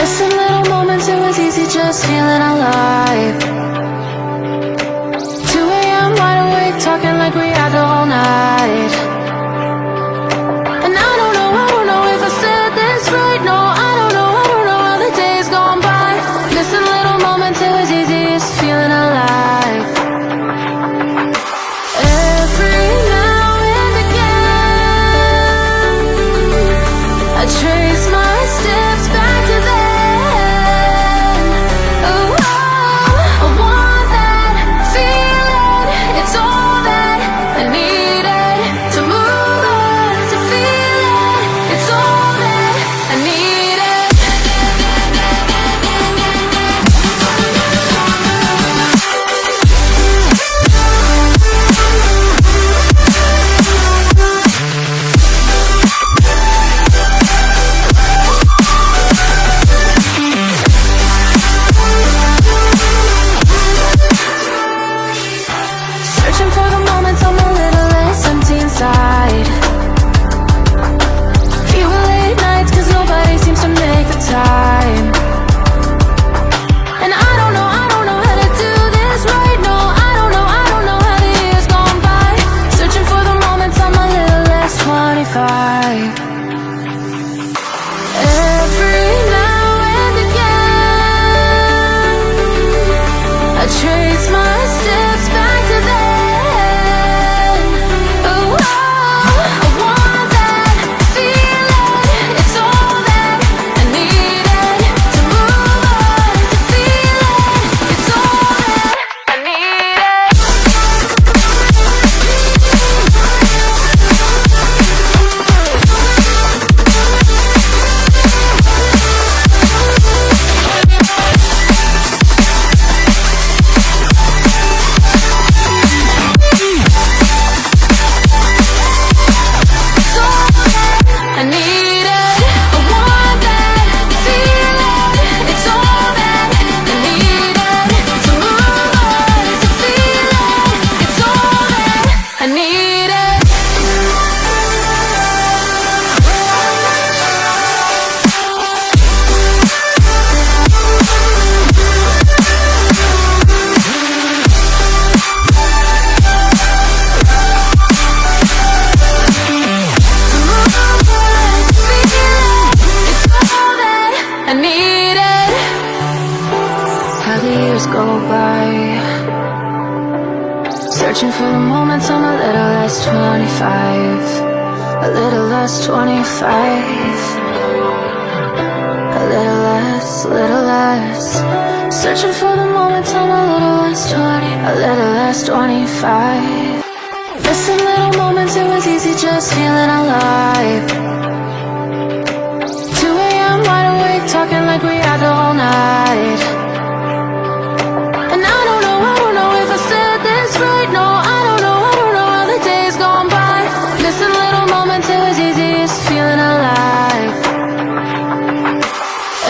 Missing little moments, it was easy just feeling alive. 2 a.m. wide awake, talking like we had the whole night. And I don't know if I said this right. No, I don't know how the days gone by. Missing little moments, it was easy just feeling alive. Every now and again, I trace my steps back to then. Oh, I want that feeling. It's all that I needed to move on, to feel it. It's all that I needed. Searching for the moments I'm a little less empty inside. Fewer late nights cause nobody seems to make the time. And I don't know how to do this right. No, I don't know how the years gone by. Searching for the moments I'm a little less 25. Every now and again, I trace my steps back to then. Oh, I want that feeling. It's all that I needed to move on, to feel it. It's all that I needed. I needed. I want that feeling. It's all that I needed to move on, to feel it. It's all that I needed. I needed. How the years go by, searching for the moments I'm a little less 25, a little less 25, a little less, searching for the moments I'm a little less 20, a little less 25. Missing little moments, it was easy just feeling alive. 2 a.m. wide awake, talking like we had the whole night. And I don't know if I said this right. No, I don't know how the days gone by. Missing little moments, it was easy just feeling alive.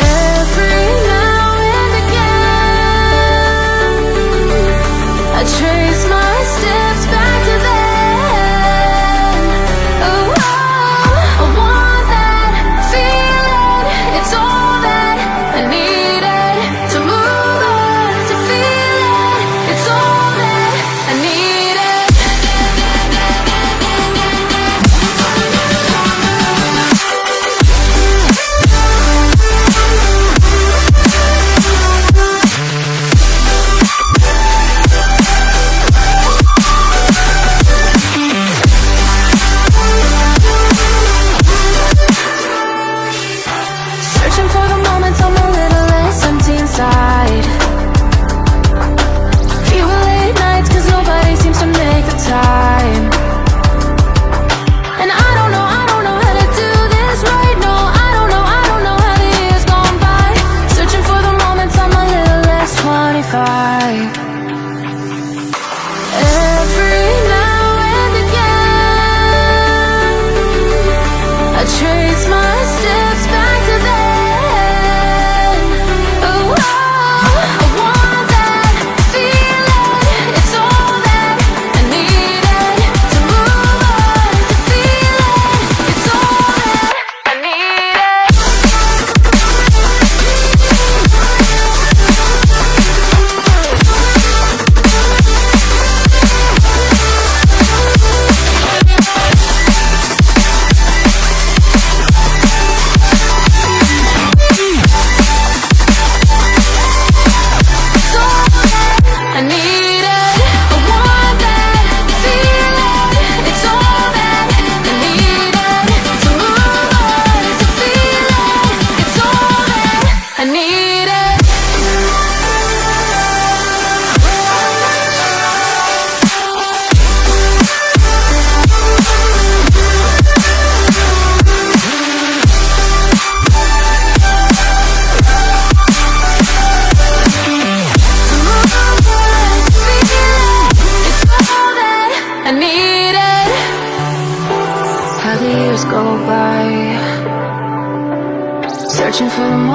Every now and again, I trace my steps back to then. Oh, I want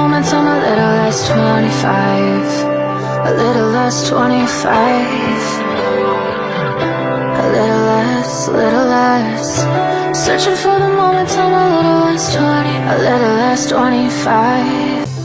moments I'm a little less 25, a little less 25, a little less, little less. Searching for the moments I'm a little less 20, a little less 25.